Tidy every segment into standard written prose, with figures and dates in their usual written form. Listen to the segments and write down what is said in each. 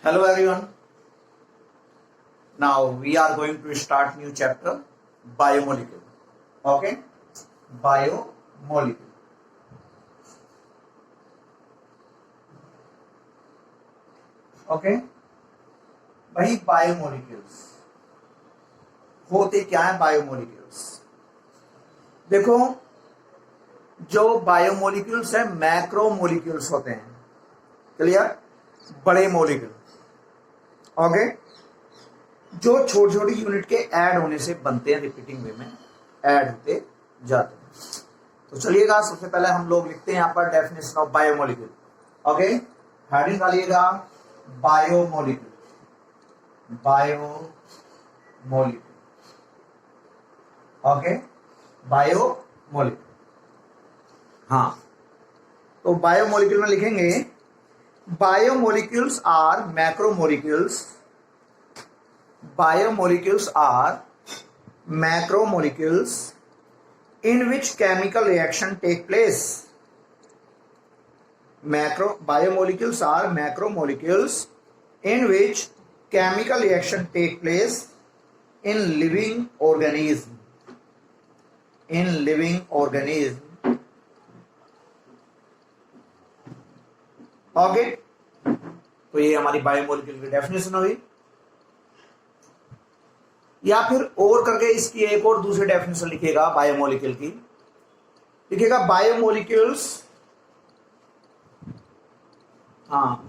Hello everyone. Now we are going to start new chapter, biomolecule. Okay, biomolecule. Okay, भाई biomolecules होते क्या है? Biomolecules देखो, जो बायोमोलिक्यूल्स है मैक्रोमोलिक्यूल्स होते हैं। क्लियर? बड़े मोलिक्यूल। ओके, जो छोटी छोटी यूनिट के ऐड होने से बनते हैं, रिपीटिंग वे में ऐड होते जाते हैं। तो चलिएगा, सबसे पहले हम लोग लिखते हैं यहाँ पर definition of biomolecule. Okay, heading डालिएगा बायोमोलिक्यूल। बायोमोलिक्यूल। Okay, biomolecule. हाँ, तो बायोमोलिक्यूल में लिखेंगे biomolecules are macromolecules. Biomolecules are macromolecules in which chemical reaction take place. Biomolecules are macromolecules in which chemical reaction take place in living organism. In living organism. Okay? तो ये हमारी biomolecule की definition हुई। या फिर और करके इसकी एक और दूसरी डेफिनेशन लिखेगा बायोमोलिक्यूल की। लिखेगा biomolecules,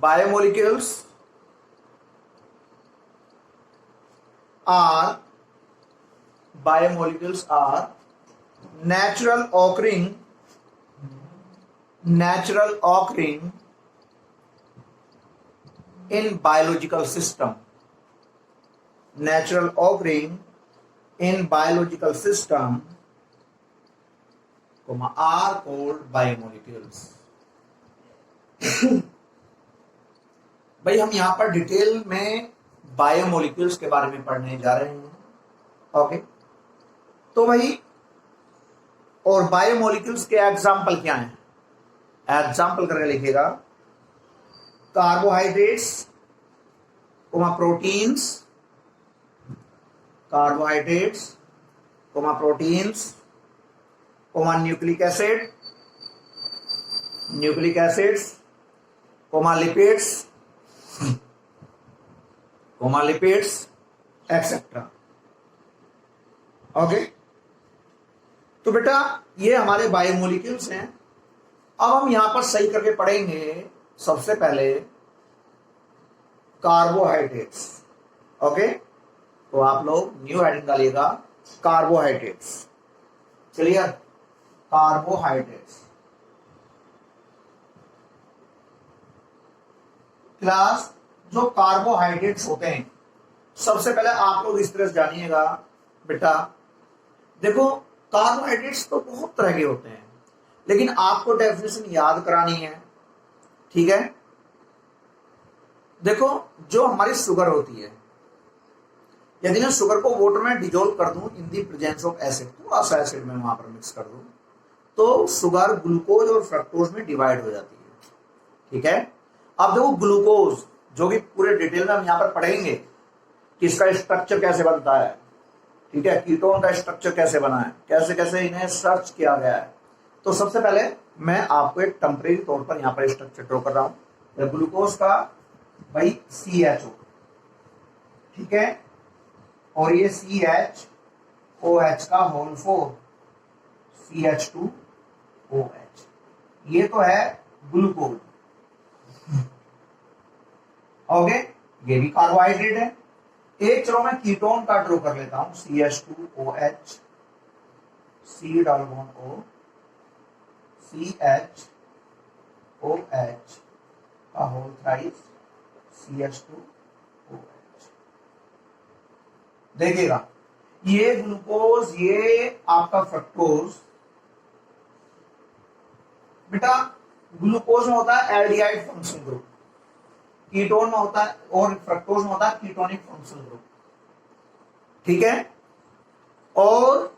biomolecules are natural occurring in biological system. Natural occurring in biological system, are called biomolecules. भाई हम यहाँ पर डिटेल में बायोमोलिक्यूल्स के बारे में पढ़ने जा रहे हैं। ओके, तो भाई और बायोमोलिक्यूल्स के एग्जाम्पल क्या हैं? एग्जाम्पल करके लिखेगा carbohydrates, proteins, carbohydrates, proteins, nucleic acids, lipids, etc. Okay, तो बेटा ये हमारे बायोमोलिक्यूल्स हैं। अब हम यहां पर सही करके पढ़ेंगे सबसे पहले कार्बोहाइड्रेट्स। ओके, तो आप लोग न्यू हेडिंग डालिएगा कार्बोहाइड्रेट्स। क्लियर? कार्बोहाइड्रेट्स। क्लास, जो कार्बोहाइड्रेट्स होते हैं, सबसे पहले आप लोग इस तरह से जानिएगा बेटा। देखो, कार्बोहाइड्रेट्स तो बहुत तरह के होते हैं, लेकिन आपको डेफिनेशन याद करानी है। ठीक है? देखो, जो हमारी शुगर होती है, यदि मैं शुगर को वाटर में डिजोल्व कर दूं इन दी प्रेजेंस ऑफ एसिड, थोड़ा सा एसिड में वहां पर मिक्स कर दूं, तो शुगर ग्लूकोज और फ्रक्टोज में डिवाइड हो जाती है। ठीक है? अब देखो, ग्लूकोज जो कि पूरे डिटेल में हम यहां पर पढ़ेंगे कि इसका स्ट्रक्चर कैसे बनता है। ठीक है? कीटोन का स्ट्रक्चर कैसे बना है, कैसे कैसे इन्हें सर्च किया गया है। तो सबसे पहले मैं आपको एक टेम्परेरी तौर पर यहां पर स्ट्रक्चर ड्रॉ कर रहा हूं। ग्लूकोज का भाई CHO। ठीक है? और ये CHOH का होल 4 CH2OH, ये तो है ग्लूकोज। ओके, ये भी कार्बोहाइड्रेट है। एक चलो मैं कीटोन का ड्रॉ कर लेता हूं, CH2OH, C double bond O, CHOH का होल थ्राइस CH2OH। देखिएगा, ये ग्लूकोज, ये आपका फ्रक्टोज। बेटा, ग्लूकोज में होता है एल्डिहाइड फंक्शन ग्रुप, कीटोन में होता है, और फ्रक्टोज में होता है कीटोनिक फंक्शन ग्रुप। ठीक है? और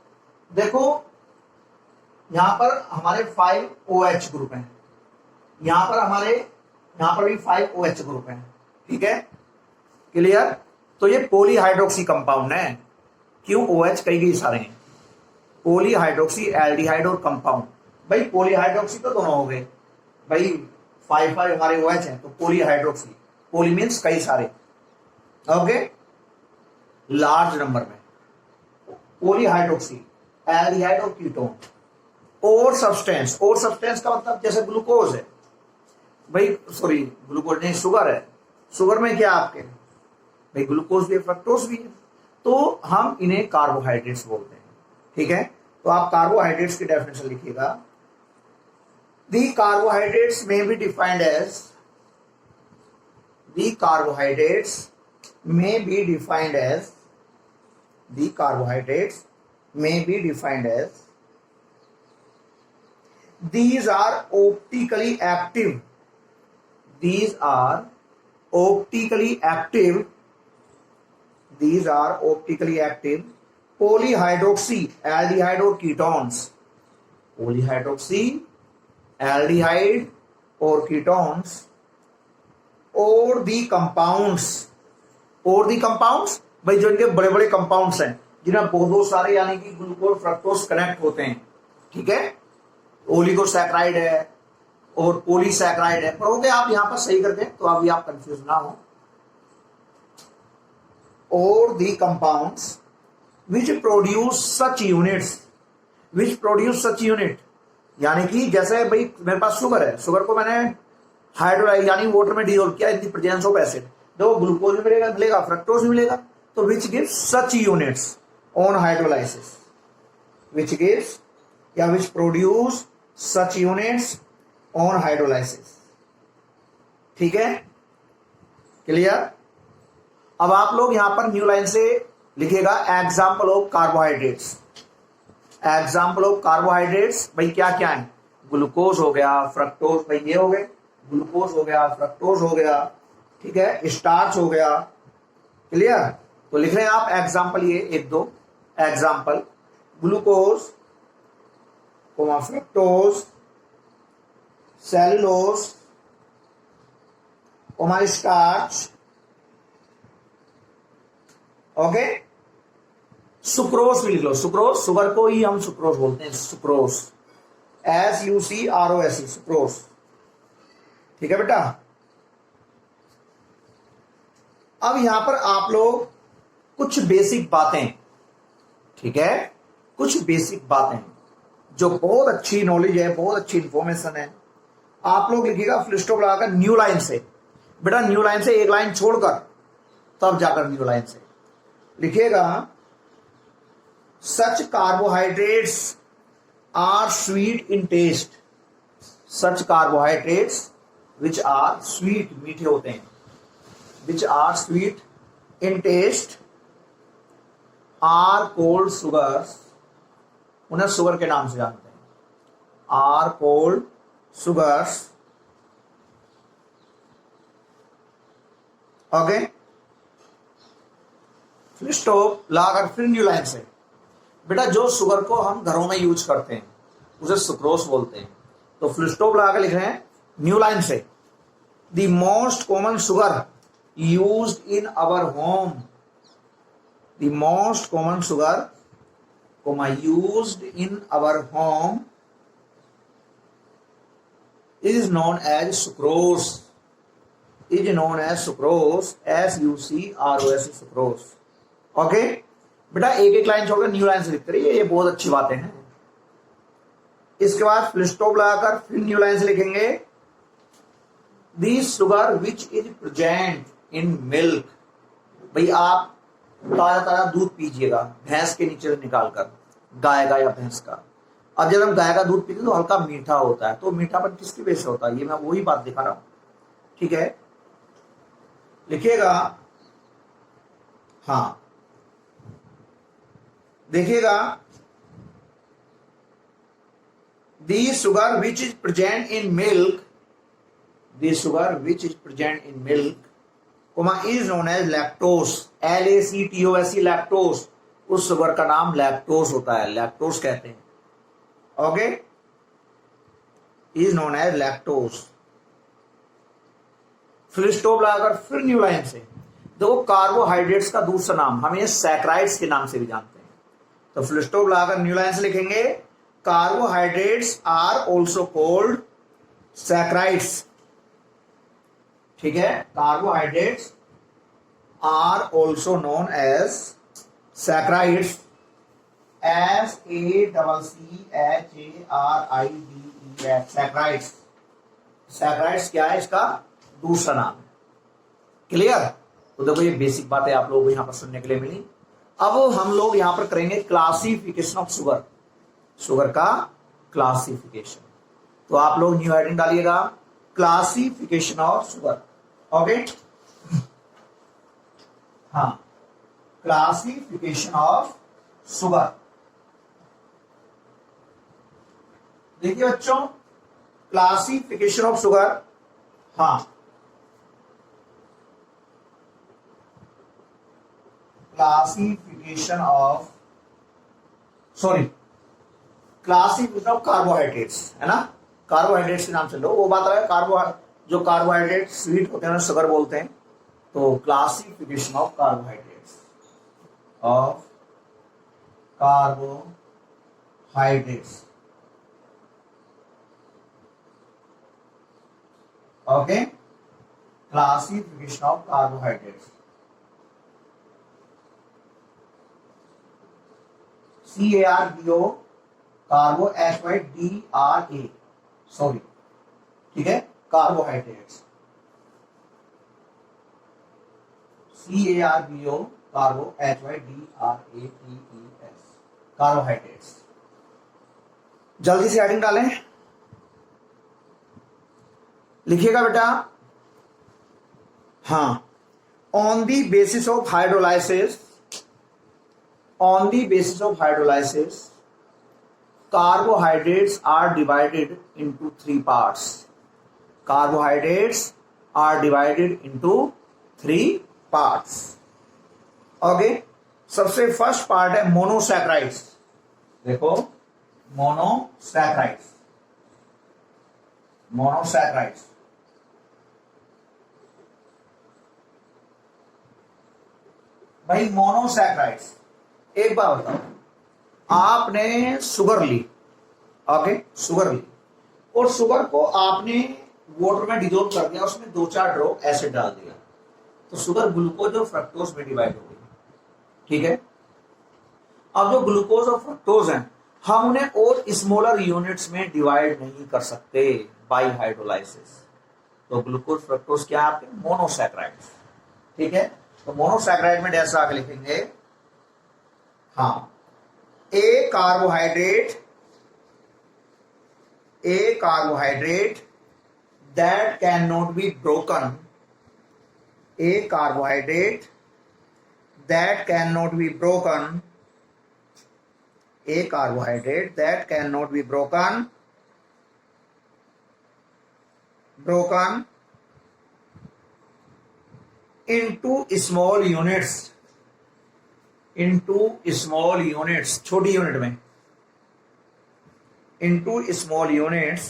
देखो, यहां पर हमारे 5 OH ग्रुप हैं, यहां पर भी 5 OH ग्रुप हैं। ठीक है? क्लियर। तो ये पॉलीहाइड्रोक्सी कंपाउंड है, क्यों OH कई सारे हैं, पॉलीहाइड्रोक्सी एल्डिहाइड और कंपाउंड। भाई पॉलीहाइड्रोक्सी तो दोनों हो गए भाई, 5 हमारे OH हैं, तो पॉलीहाइड्रोक्सी, पॉली मीन्स कई सारे, ओके, लार्ज नंबर में, पॉलीहाइड्रोक्सी एल्डिहाइड और कीटोन। और सब्सटेंस का मतलब जैसे ग्लूकोज है भाई, सॉरी ग्लूकोज नहीं, शुगर है, शुगर में क्या आपके भाई ग्लूकोज भी है, फ्रक्टोज भी है, तो हम इन्हें कार्बोहाइड्रेट्स बोलते हैं, ठीक है। तो आप कार्बोहाइड्रेट्स की डेफिनेशन लिखिएगा, the carbohydrates may be defined as, the carbohydrates may be defined as, the carbohydrates may be defined as, these are optically active, these are optically active, these are optically active polyhydroxy aldehyde और ketones, polyhydroxy aldehyde और ketones और the compounds, और the compounds भाई जो इनके बड़े बड़े compounds हैं जिन्हें बहुत सारे यानी कि ग्लूकोज फ्रक्टोज कनेक्ट होते हैं, ठीक है, ओलिगोसैकराइड है और पॉलीसैकराइड है, पर हो गया आप यहां पर सही कर दें तो अभी आप कंफ्यूज ना हो, और the compounds which produce such units, which produce such unit, यानी कि जैसे भाई मेरे पास शुगर है, शुगर को मैंने हाइड्रोलाइज यानी वाटर में डिसॉल्व किया in the presence of acid, तो ग्लूकोज भी मिलेगा फ्रक्टोज भी मिलेगा, तो which gives such units on hydrolysis, which gives या which produce such units on hydrolysis, ठीक है, क्लियर। अब आप लोग यहां पर न्यू लाइन से लिखिएगा example of carbohydrates, example of carbohydrates भाई क्या क्या है, ग्लूकोज हो गया, फ्रक्टोज भाई ये हो गए, ग्लूकोज हो गया, फ्रक्टोज हो गया, ठीक है, स्टार्च हो गया, क्लियर। तो लिख रहे हैं आप एग्जाम्पल, ये एक दो example, glucose, fructose, cellulose, starch, okay. Sucrose भी लिख लो, सुक्रोज, शुगर को ही हम सुक्रोज बोलते हैं, सुक्रोज, SUCROS, सुक्रोज, ठीक है बेटा। अब यहां पर आप लोग कुछ बेसिक बातें, ठीक है, कुछ बेसिक बातें जो बहुत अच्छी नॉलेज है, बहुत अच्छी इंफॉर्मेशन है, आप लोग लिखिएगा फुल स्टॉप लगाकर न्यू लाइन से, बेटा न्यू लाइन से एक लाइन छोड़कर तब जाकर न्यू लाइन से लिखिएगा, such carbohydrates are sweet in taste, such carbohydrates which are sweet, मीठे होते हैं, which are sweet in taste are called sugars, उन्हें शुगर के नाम से जानते हैं, आर कोल्ड शुगर्स, ओके। फिर स्टॉप लाकर फिर न्यू लाइन से, बेटा जो शुगर को हम घरों में यूज करते हैं उसे सुक्रोज बोलते हैं, तो फुल स्टॉप लगाकर लिख रहे हैं न्यू लाइन से, the most common sugar used in our home, the most common sugar used in our home is known as sucrose, is known as sucrose, SUCROS, sucrose, okay. बेटा एक एक line छोड़कर new line से लिखते रहिए, ये बहुत अच्छी बातें हैं। इसके बाद फुल स्टॉप लगाकर फिर न्यू लाइन से लिखेंगे, the sugar which is present in milk, भाई आप ताजा ताजा दूध पीजिएगा भैंस के नीचे से निकालकर, गाय का या भैंस का। अब जब हम गाय का दूध पीते हैं तो हल्का मीठा होता है, तो मीठापन किसकी वजह से होता है, ये मैं वही बात दिखा रहा हूं, ठीक है, लिखिएगा, हाँ देखिएगा, the sugar which is present in milk, the sugar which is present in milk is known as lactose, LACTOS, lactose, उस शुगर का नाम लैक्टोस होता है, लैक्टोस कहते हैं, okay, is known as lactose। फिर स्टॉप लगाकर फिर न्यू लाइन से, देखो कार्बोहाइड्रेट्स का दूसरा नाम हम ये सैकराइड्स के नाम से भी जानते हैं। तो फुल स्टॉप लगाकर न्यू लाइन से लिखेंगे carbohydrates are also called saccharides. ठीक है, carbohydrates are also known as saccharides, SACCHARIDES, saccharides. Saccharides क्या है, इसका दूसरा नाम है। क्लियर? तो देखो ये बेसिक बातें आप लोगों को यहां पर सुनने के लिए मिली। अब हम लोग यहां पर करेंगे क्लासिफिकेशन ऑफ शुगर, शुगर का क्लासिफिकेशन। तो आप लोग न्यू हेडिंग डालिएगा क्लासिफिकेशन ऑफ शुगर। ओके, हाँ, क्लासिफिकेशन ऑफ शुगर। देखिए बच्चों, क्लासिफिकेशन ऑफ शुगर, हाँ, क्लासिफिकेशन ऑफ कार्बोहाइड्रेट्स, है ना, कार्बोहाइड्रेट्स के नाम से लो, वो बात है। जो कार्बोहाइड्रेट स्वीट होते हैं शुगर बोलते हैं। तो classification of carbohydrates, okay, classification of carbohydrates, CARBO, कार्बो HYDRA, sorry, ठीक है, कार्बोहाइड्रेट्स, CARBO, कार्बो HYDRATES, कार्बोहाइड्रेट्स। जल्दी से हेडिंग डालें, लिखिएगा बेटा। हाँ, on the basis of hydrolysis, carbohydrates are divided into three parts. Carbohydrates are divided into three parts. Okay, सबसे first part है मोनोसैकराइड्स। देखो, मोनोसैकराइड्स, भाई मोनोसैकराइड्स। एक बार बताओ, आपने शुगर ली, ओके, शुगर ली, और शुगर को आपने वाटर में डिजोल्व कर दिया, उसमें 2-4 ड्रॉप एसिड डाल दिया, तो शुगर ग्लूकोज और फ्रक्टोज में डिवाइड हो गई। ठीक है, अब जो ग्लूकोज और फ्रक्टोज हैं, हम उन्हें और स्मॉलर यूनिट्स में डिवाइड नहीं कर सकते बाय हाइड्रोलाइसिस। तो ग्लूकोज फ्रक्टोज क्या है आपके मोनोसैकराइड्स। ठीक है, तो मोनोसैकराइड में जैसा आगे लिखेंगे, हाँ, a carbohydrate that cannot be broken, a carbohydrate that cannot be broken, broken into small units, छोटी यूनिट में, into small units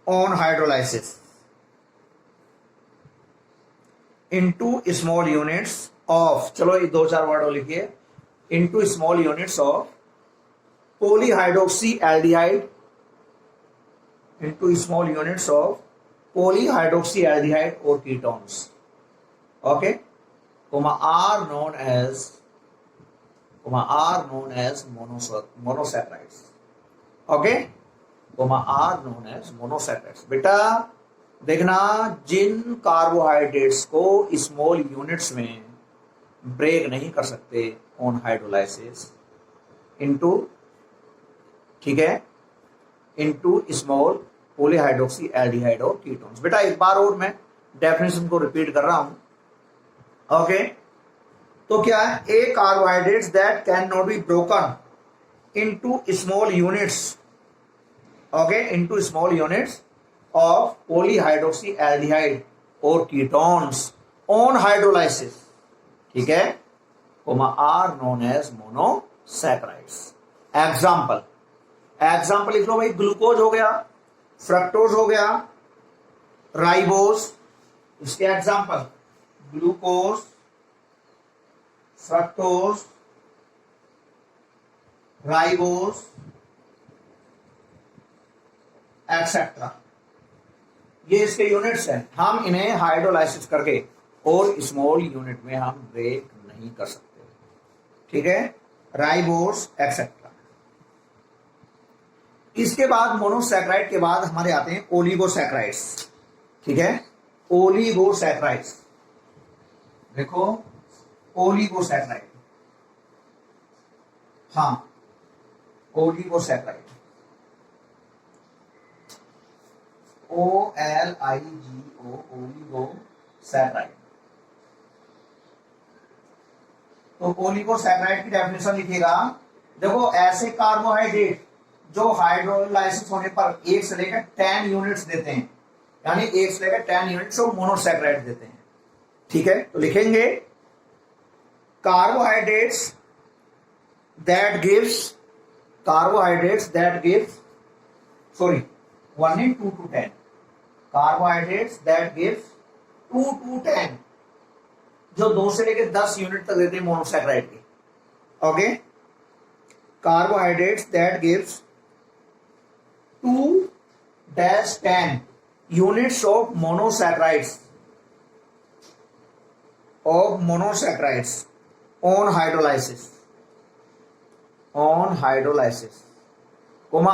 on hydrolysis, into small units of, चलो ये 2-4 वर्ड लिखिए, into small units of polyhydroxyaldehyde, into small units of polyhydroxyaldehyde or ketones, okay, are known as monosaccharides, okay, are known as monosaccharides। बेटा देखना, जिन carbohydrates को small units में break नहीं कर सकते ऑन हाइड्रोलाइसिस, इनटू, ठीक है, इनटू स्मॉल पॉलीहाइड्रोक्सीएल्डिहाइड और कीटोन्स। बेटा एक बार और मैं डेफिनेशन को रिपीट कर रहा हूं, ओके, तो क्या है, a carbohydrates that can not be broken into small units, okay, into small units of polyhydroxyaldehyde और कीटोन्स ऑन हाइड्रोलाइसिस, ठीक है, are known as monosaccharides. Example लिख लो भाई, ग्लूकोज हो गया, फ्रक्टोज हो गया, राइबोज, इसके example glucose, fructose, ribose etcetera, ये इसके यूनिट्स हैं। हम इन्हें हाइड्रोलाइसिस करके और स्मॉल यूनिट में हम ब्रेक नहीं कर सकते, ठीक है, राइबोज एक्सेट्रा। इसके बाद मोनोसैकेराइड के बाद हमारे आते हैं ओलिगोसैकेराइड्स, ठीक है, ओलिगोसैकेराइड्स। देखो ओलिगोसैकेराइड, हाँ ओलिगोसैकेराइड, OLIGO, ओलिगोसैकेराइड। तो ओलिगोसैकेराइड की डेफिनेशन लिखिएगा। देखो ऐसे कार्बोहाइड्रेट जो हाइड्रोलाइसिस होने पर 1 से लेकर 10 यूनिट्स देते हैं, यानी 1 से लेकर 10 यूनिट्स ऑफ मोनोसैकेराइड देते हैं, ठीक है। तो लिखेंगे carbohydrates that gives, carbohydrates that gives, sorry 1 in 2 to 10, carbohydrates that gives 2 to 10, जो 2 से लेकर 10 यूनिट तक देते हैं मोनोसैकेराइड के, okay. Carbohydrates that gives 2-10 units of monosaccharides on hydrolysis,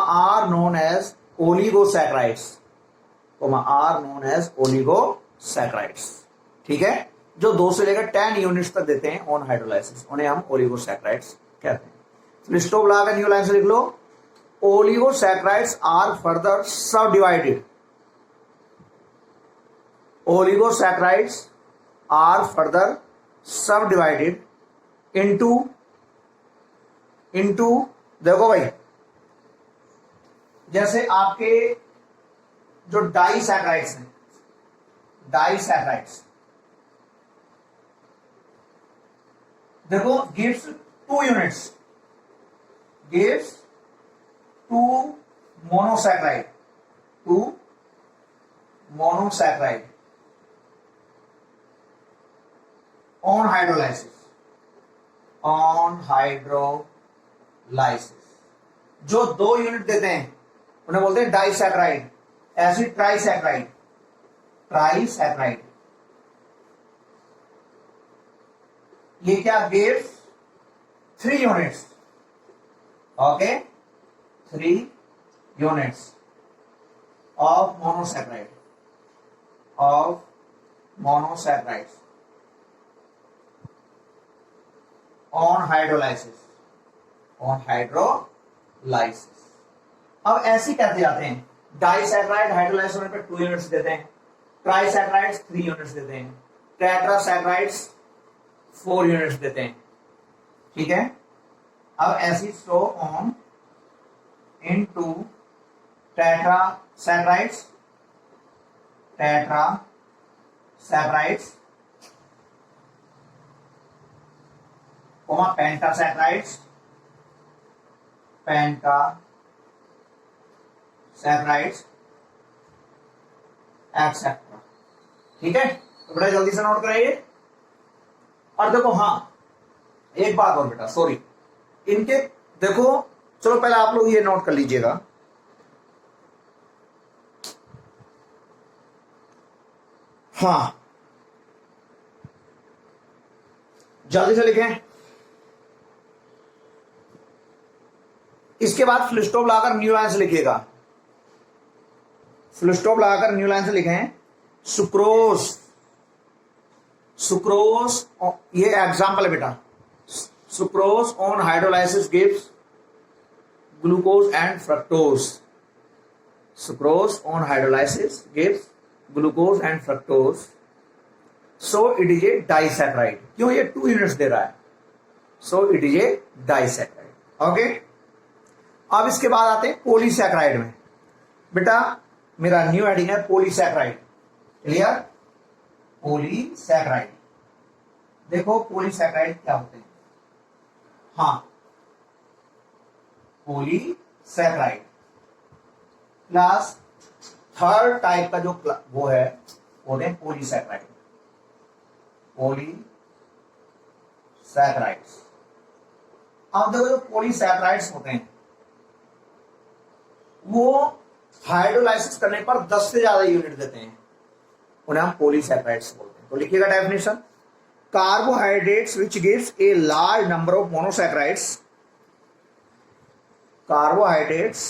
are known as oligosaccharides, ठीक है। जो 2 से लेकर 10 यूनिट्स तक देते हैं ऑन हाइड्रोलाइसिस, उन्हें हम ओलिगोसैकेराइड्स कहते हैं। लिस्टो ब्लॉक का न्यू लाइन से लिख लो, oligosaccharides are further subdivided, oligosaccharides are further subdivided into देखो भाई, जैसे आपके जो डाइसैकेराइड्स हैं, डाइसैकेराइड्स देखो gives 2 units, gives 2 monosaccharide on hydrolysis, जो 2 यूनिट देते हैं उन्हें बोलते हैं डाइसैकेराइड। ऐसी ट्राइसैकेराइड, ये क्या gives 3 units, okay, 3 units of monosaccharides on hydrolysis। अब ऐसी कहते जाते हैं, डाइसैकेराइड हाइड्रोलाइसिस होने पर 2 यूनिट्स देते हैं, ट्राइसैकेराइड्स 3 यूनिट्स देते हैं, टेट्रासैकेराइड्स 4 यूनिट्स देते हैं, ठीक है। अब ऐसी so on into tetrasaccharides, pentasaccharides, etcetera, ठीक है। तो बड़ा जल्दी से नोट कराइए। और देखो हाँ एक बात और बेटा, सॉरी, इनके देखो, चलो पहले आप लोग ये नोट कर लीजिएगा, हाँ जल्दी से लिखें। इसके बाद फुल स्टॉप लगाकर न्यू लाइन से लिखिएगा, फुल स्टॉप लगाकर न्यू लाइन से लिखें। सुक्रोस, ये एग्जाम्पल है बेटा। Sucrose on hydrolysis gives glucose and fructose, sucrose on hydrolysis gives glucose and fructose, so it is a disaccharide। क्यों? ये 2 यूनिट्स दे रहा है, so it is a disaccharide, okay. अब इसके बाद आते हैं पॉलीसैकेराइड में। बेटा मेरा न्यू हेडिंग है पॉलीसैकेराइड, क्लियर। पॉलीसैकेराइड, देखो पॉलीसैकेराइड क्या होते हैं, हाँ पॉलीसैकेराइड क्लास 3rd टाइप का जो वो है वो है पॉलीसैकेराइड, पॉलीसैकेराइड्स। अब देखो जो पॉलीसैकेराइड्स होते हैं वो हाइड्रोलाइसिस करने पर 10 से ज्यादा यूनिट देते हैं, उन्हें हम पॉलीसैकेराइड्स बोलते हैं। तो लिखिएगा definition, carbohydrates which gives a large number of monosaccharides, carbohydrates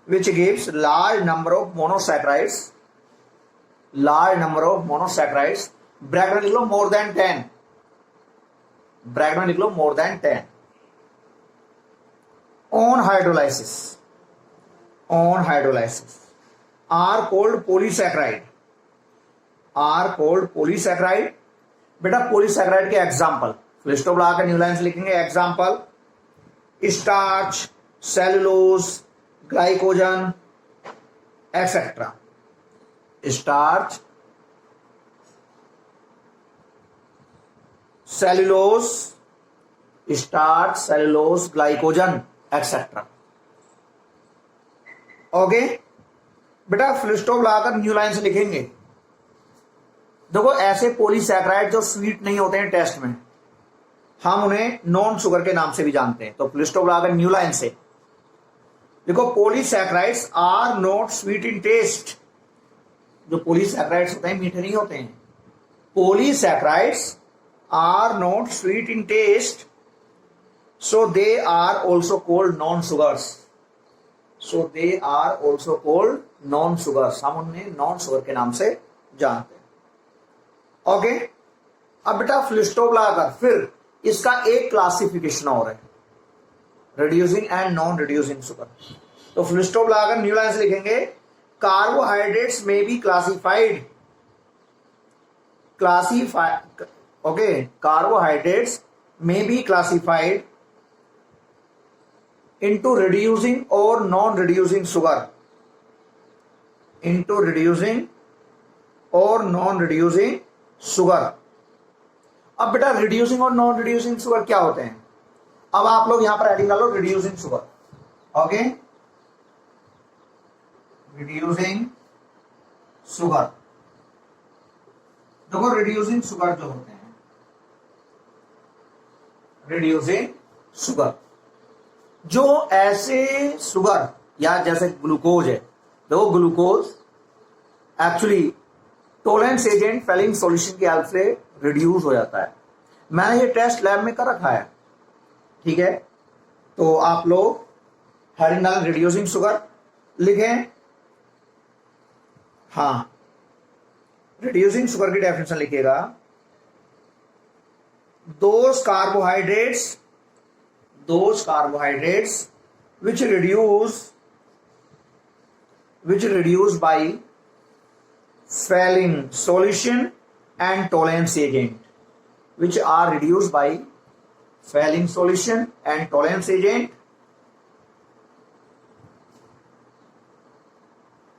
which gives large number of monosaccharides, bracket में लिख लो more than 10, ब्रैकेट में लिख लो more than 10, on hydrolysis are called polysaccharide, बेटा पॉलीसैकेराइड के एग्जाम्पल फुल स्टॉप लगाकर new line से लिखेंगे। Example starch, cellulose, glycogen etcetera. Starch, cellulose, glycogen etcetera. Okay बेटा फुल स्टॉप लगाकर न्यू लाइन से लिखेंगे। देखो ऐसे पॉलीसैकेराइड जो स्वीट नहीं होते हैं टेस्ट में, हम उन्हें नॉन शुगर के नाम से भी जानते हैं। तो फुल स्टॉप लगाकर न्यू लाइन से देखो, polysaccharides are not sweet in taste. जो पॉलीसैकेराइड्स होते हैं मीठे नहीं होते हैं। Polysaccharides are not sweet in taste, so they are also called non sugars. हम उन्हें नॉन शुगर के नाम से जानते हैं। ओके अब बेटा फुल स्टॉप लगाकर फिर इसका एक क्लासिफिकेशन और है, reducing and non reducing sugar. तो फुल स्टॉप लगाकर न्यू लाइन से लिखेंगे, carbohydrates may be classified into reducing or non-reducing sugar, अब बेटा रिड्यूसिंग और नॉन रिड्यूसिंग शुगर क्या होते हैं? अब आप लोग यहां पर हेडिंग डालो reducing sugar. Okay reducing sugar, देखो रिड्यूसिंग शुगर जो होते हैं, रिड्यूसिंग शुगर जो ऐसे शुगर या जैसे ग्लूकोज है, देखो glucose actually tolerance agent Fehling solution की हेल्प से रिड्यूस हो जाता है। मैंने ये टेस्ट लैब में कर रखा है, ठीक है। तो आप लोग हेडिंग डालें रिड्यूसिंग शुगर लिखें। हाँ रिड्यूसिंग शुगर की डेफिनेशन लिखिएगा, those carbohydrates which reduce by failing solution and tolerance agent, which are reduced by failing solution and tolerance agent,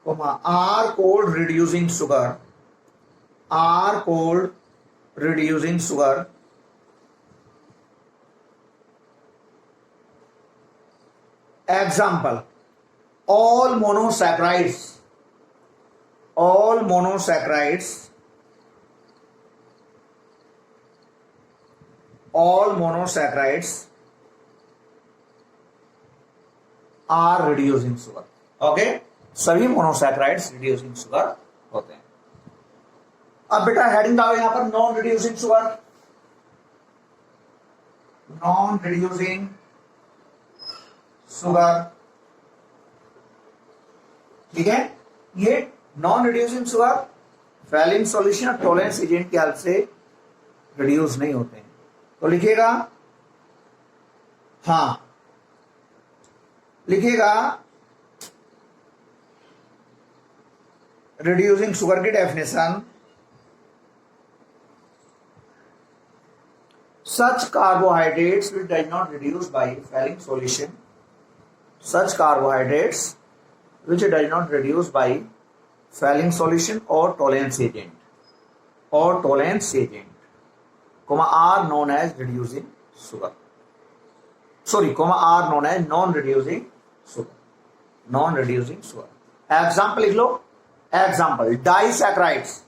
are called reducing sugar, Example, all monosaccharides are reducing sugar. Okay सभी monosaccharides reducing sugar होते हैं। अब बेटा heading डालो यहां पर non reducing sugar, ठीक है। ये non reducing sugar Fehling solution और टॉलरेंस एजेंट की हेल्प से रिड्यूस नहीं होते हैं। तो लिखिएगा, हाँ लिखिएगा रिड्यूसिंग शुगर की definition, such carbohydrates which does not reduce by failing solution, or tolerance agent, are known as reducing sugar. Are known as non-reducing sugar. Example लिख लो, example disaccharides,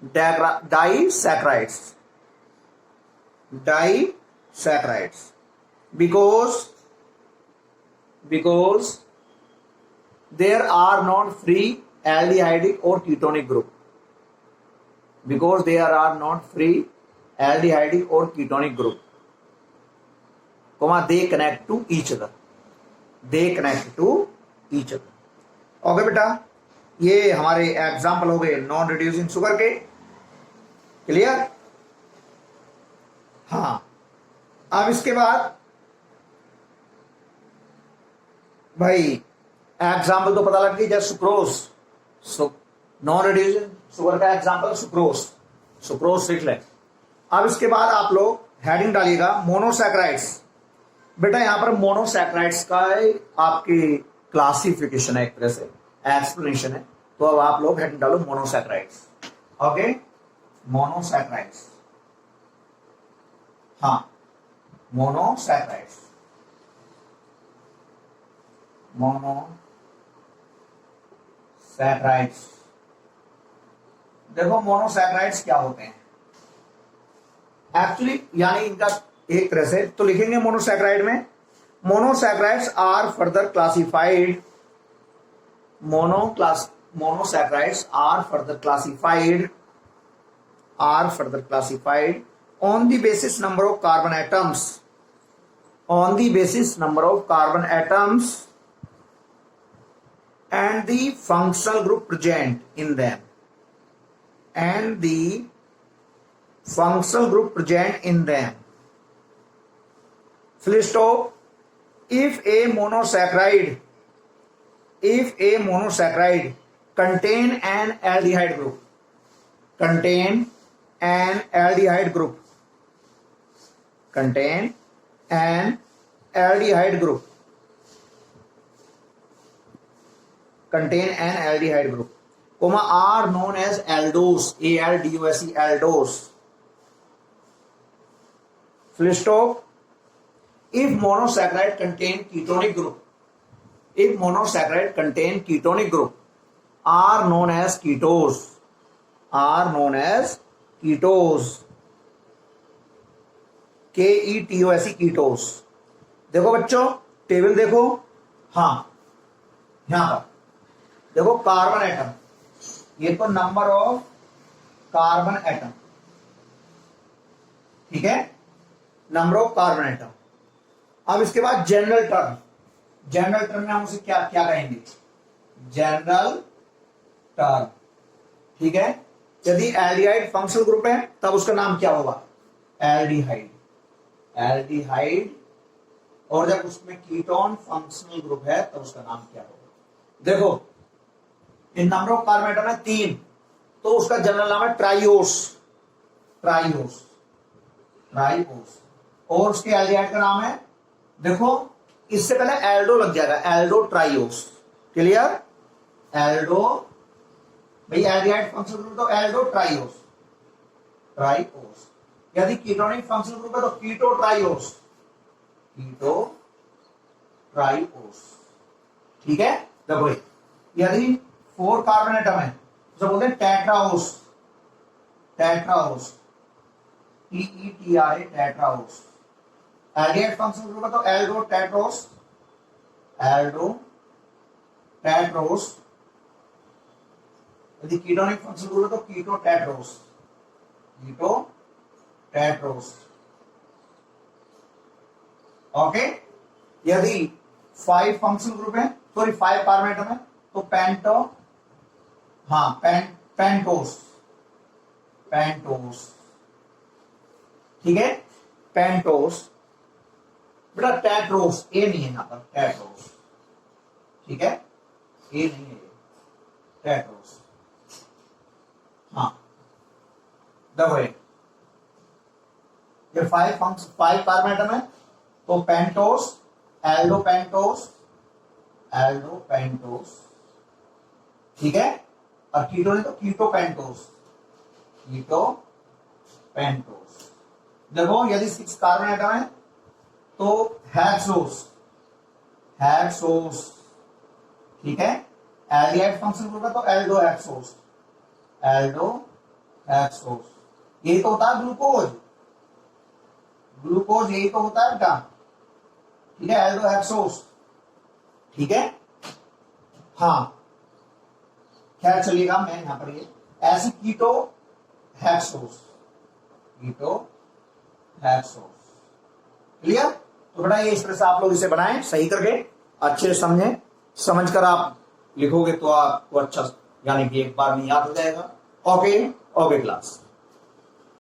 disaccharides, disaccharides, because there are not free aldehydic or ketonic group, because there are not free aldehydic or ketonic group, comma they connect to each other, they connect to each other. Okay बेटा, ये हमारे example हो गए non reducing sugar के। Clear? हाँ, अब इसके बाद भाई एग्जाम्पल तो पता लग गई, जैसे सुक्रोज, नॉन रिड्यूसिंग शुगर का एग्जाम्पल सुक्रोज, सुक्रोज सीख ले। अब इसके बाद आप लोग हेडिंग डालिएगा मोनोसैकराइड्स। बेटा यहां पर मोनोसैकराइड्स का आपकी क्लासिफिकेशन है, एक तरह से एक्सप्लेनेशन है, तो अब आप लोग हेडिंग डालो मोनोसैकराइड्स। ओके, मोनोसैकराइड्स, हाँ मोनोसैकराइड्स, मोनोसैकराइड्स। देखो मोनोसैकराइड्स क्या होते हैं एक्चुअली, यानी इनका एक तरह से तो लिखेंगे मोनोसैकराइड में, monosaccharides are further classified, monosaccharides are further classified on the basis number of carbon atoms, on the basis number of carbon atoms and the functional group present in them, and the functional group present in them. Full stop. If a monosaccharide contain an aldehyde group, contain an aldehyde group, contain an aldehyde group, contain an aldehyde group, comma are known as aldose, ALDOSE, aldose. Full stop. If monosaccharide contain ketonic group, if monosaccharide contain ketonic group, are known as ketose, are known as ketose, KETOSE, ketose. देखो बच्चों table देखो, हाँ यहां पर देखो carbon atom, ये तो number of carbon atom, ठीक है, नंबर ऑफ कार्बन एटम। अब इसके बाद जनरल टर्म, जनरल टर्म में हम उसे क्या क्या कहेंगे, जनरल टर्म, ठीक है। यदि एल्डिहाइड फंक्शनल ग्रुप है तब उसका नाम क्या होगा, एल्डिहाइड, एल्डिहाइड। और जब उसमें कीटोन फंक्शनल ग्रुप है तब उसका नाम क्या होगा। देखो इन नंबर ऑफ कार्बन एटम है 3, तो उसका जनरल नाम है ट्राइओस, ट्राइओस, ट्राइओस। और उसके एल्डिहाइड का नाम है, देखो इससे पहले एल्डो लग जाएगा, एल्डो ट्राइओस। क्लियर, एल्डो भाई एल्डिहाइड फंक्शनल ग्रुप तो एल्डो ट्राइओस, ट्राइओस। यदि कीटोनिक फंक्शनल ग्रुप है तो कीटो ट्राइओस, कीटो ट्राइओस, ठीक है। देखो यदि 4 कार्बन एटम है तो बोलते हैं टेट्राओस, टेट्राओस, TETRA, टेट्राओस। एल्डिहाइड फंक्शनल ग्रुप है तो एल्डो टेट्रोस, एल्डो टेट्रोस। यदि कीटोनिक फंक्शनल ग्रुप है तो कीटो टेट्रोस, कीटो टेट्रोस, ओके। यदि 5 फंक्शनल ग्रुप है, सॉरी 5 कार्बन एटम है तो पेंटो, हाँ पेंटोस, पेंटोस, ठीक है, पेंटोस। बेटा टेट्रोस, ए नहीं है यहां पर, टेट्रोस, ठीक है, ए नहीं है, टेट्रोस, हाँ। देखो ये 5 कार्बन एटम है तो pentose, Aldo pentose, Aldo pentose, ठीक है। और कीटो ने तो कीटो पेंटोस, कीटो पेंटोस। देखो यदि 6 कार्बन एटम है तो हेक्सोस, हेक्सोस, ठीक है। एल्डिहाइड फंक्शनल ग्रुप है तो एल्डो हेक्सोस, एल्डो हेक्सोस, यही तो होता है ग्लूकोज, ग्लूकोज यही तो होता है बेटा, ठीक है, एल्डो हेक्सोस, ठीक है। हाँ खैर चलिएगा, मैं यहां पर ये ऐसी कीटो हेक्सोस, कीटो हेक्सोस, क्लियर। तो बेटा ये इस तरह से आप लोग इसे बनाएं सही करके, अच्छे से समझें, समझकर आप लिखोगे तो आपको अच्छा, यानी कि एक बार में याद हो जाएगा। Okay okay class.